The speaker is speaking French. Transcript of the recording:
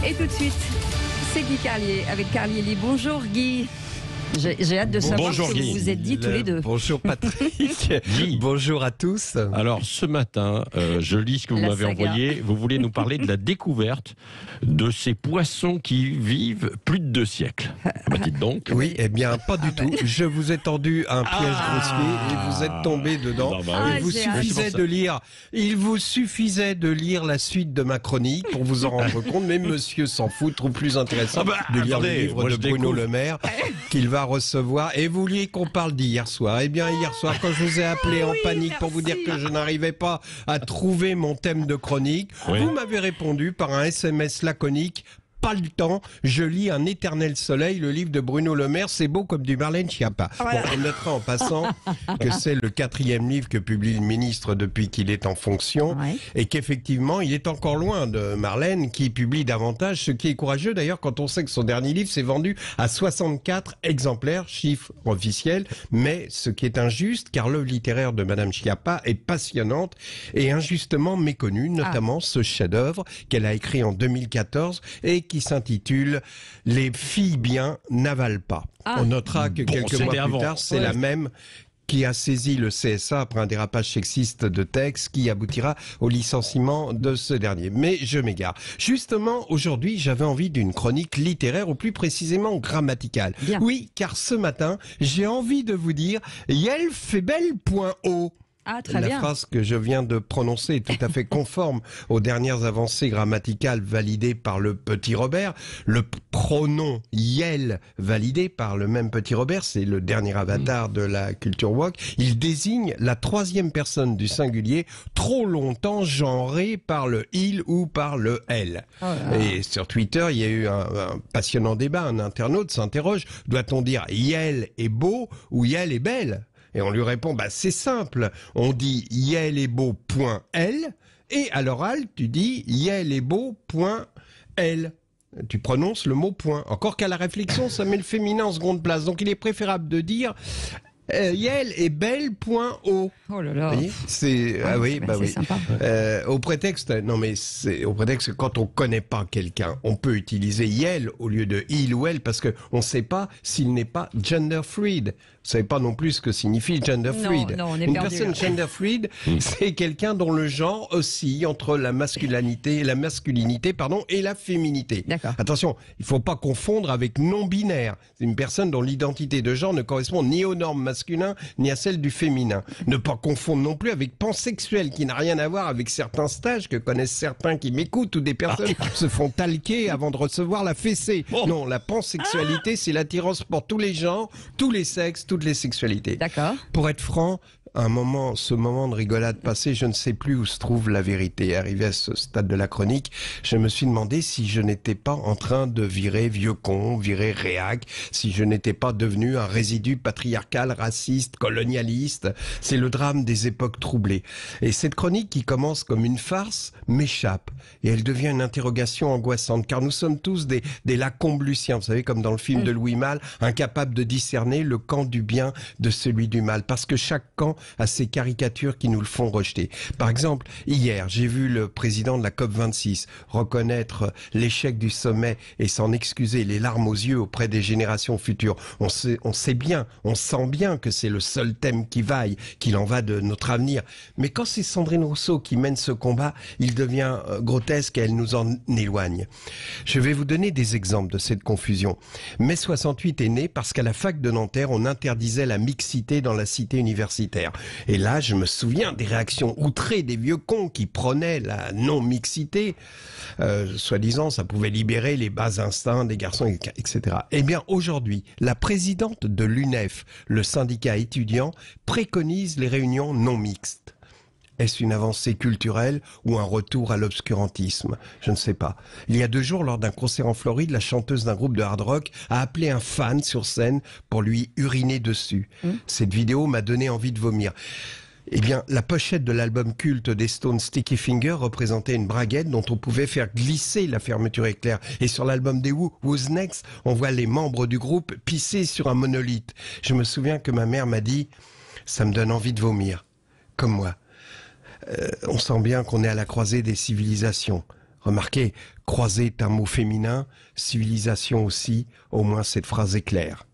Et tout de suite, c'est Guy Carlier avec Carlier Lee. Bonjour Guy. J'ai hâte de savoir ce que vous vous êtes dit tous les deux. Bonjour Patrick. Bonjour à tous. Alors ce matin, je lis ce que vous m'avez envoyé. Vous voulez nous parler de la découverte de ces poissons qui vivent plus de 2 siècles. Bah, dites donc. Oui, eh bien pas du tout. Je vous ai tendu un piège grossier et vous êtes tombé dedans. Non, bah, oui. Il vous suffisait de lire la suite de ma chronique pour vous en rendre compte. Mais monsieur s'en fout, trouve plus intéressant de lire le livre de Bruno Le Maire qu'il va recevoir. Et vous vouliez qu'on parle d'hier soir. Eh bien, hier soir, quand je vous ai appelé en panique pour vous dire que je n'arrivais pas à trouver mon thème de chronique, vous m'avez répondu par un SMS laconique. Pas le temps, je lis Un éternel soleil, le livre de Bruno Le Maire, c'est beau comme du Marlène Schiappa. Bon, on notera en passant que c'est le 4e livre que publie le ministre depuis qu'il est en fonction et qu'effectivement, il est encore loin de Marlène qui publie davantage, ce qui est courageux d'ailleurs quand on sait que son dernier livre s'est vendu à 64 exemplaires, chiffre officiel, mais ce qui est injuste car l'œuvre littéraire de Madame Schiappa est passionnante et injustement méconnue, notamment ce chef-d'œuvre qu'elle a écrit en 2014 et qui s'intitule « Les filles bien n'avalent pas ». On notera que quelques mois plus tard, c'est la même qui a saisi le CSA après un dérapage sexiste de texte qui aboutira au licenciement de ce dernier. Mais je m'égare. Justement, aujourd'hui, j'avais envie d'une chronique littéraire ou plus précisément grammaticale. Bien. Oui, car ce matin, j'ai envie de vous dire « Yel fait belle.o ». La phrase que je viens de prononcer est tout à fait conforme aux dernières avancées grammaticales validées par le petit Robert. Le pronom Yel validé par le même petit Robert, c'est le dernier avatar de la culture woke. Il désigne la 3e personne du singulier trop longtemps genrée par le il ou par le elle. Et sur Twitter, il y a eu un passionnant débat. Un internaute s'interroge, doit-on dire Yel est beau ou Yel est belle ? Et on lui répond, bah c'est simple, on dit Yel est beau.l et à l'oral tu dis Yel est beau.l. Tu prononces le mot point. Encore qu'à la réflexion, ça met le féminin en seconde place. Donc il est préférable de dire Yel est belle.o. Oh là là. C'est sympa. Au prétexte que quand on connaît pas quelqu'un, on peut utiliser Yel au lieu de il ou elle parce que on sait pas s'il n'est pas gender fluid. Vous savez pas non plus ce que signifie gender fluid. Non, on est Une perdu, personne gender fluid, c'est quelqu'un dont le genre oscille entre la masculinité et la féminité. Attention, il faut pas confondre avec non-binaire. C'est une personne dont l'identité de genre ne correspond ni aux normes masculines ni à celles du féminin. Ne pas confondre non plus avec pansexuel, qui n'a rien à voir avec certains stages que connaissent certains qui m'écoutent, où des personnes se font talquer avant de recevoir la fessée. Non, la pansexualité, c'est l'attirance pour tous les genres, tous les sexes, toutes les sexualités. Pour être franc, ce moment de rigolade passé, je ne sais plus où se trouve la vérité. Arrivé à ce stade de la chronique, je me suis demandé si je n'étais pas en train de virer vieux con, virer réac, si je n'étais pas devenu un résidu patriarcal, raciste, colonialiste. C'est le drame des époques troublées. Et cette chronique qui commence comme une farce m'échappe. Et elle devient une interrogation angoissante, car nous sommes tous des Lacombe-Luciens, vous savez, comme dans le film de Louis Malle, incapables de discerner le camp du bien de celui du mal. Parce que chaque camp à ces caricatures qui nous le font rejeter. Par exemple, hier, j'ai vu le président de la COP26 reconnaître l'échec du sommet et s'en excuser, les larmes aux yeux auprès des générations futures. On sait bien, on sent bien que c'est le seul thème qui vaille, qu'il en va de notre avenir. Mais quand c'est Sandrine Rousseau qui mène ce combat, il devient grotesque et elle nous en éloigne. Je vais vous donner des exemples de cette confusion. Mai 68 est né parce qu'à la fac de Nanterre, on interdisait la mixité dans la cité universitaire. Et là, je me souviens des réactions outrées des vieux cons qui prônaient la non-mixité. Soi-disant, ça pouvait libérer les bas instincts des garçons, etc. Eh bien, aujourd'hui, la présidente de l'UNEF, le syndicat étudiant, préconise les réunions non mixtes. Est-ce une avancée culturelle ou un retour à l'obscurantisme? Je ne sais pas. Il y a 2 jours, lors d'un concert en Floride, la chanteuse d'un groupe de hard rock a appelé un fan sur scène pour lui uriner dessus. Cette vidéo m'a donné envie de vomir. Eh bien, la pochette de l'album culte des Stones, Sticky Finger, représentait une braguette dont on pouvait faire glisser la fermeture éclair. Et sur l'album des Who, Who's Next, on voit les membres du groupe pisser sur un monolithe. Je me souviens que ma mère m'a dit « Ça me donne envie de vomir. » Comme moi. On sent bien qu'on est à la croisée des civilisations. Remarquez, croisé est un mot féminin, civilisation aussi, au moins cette phrase est claire.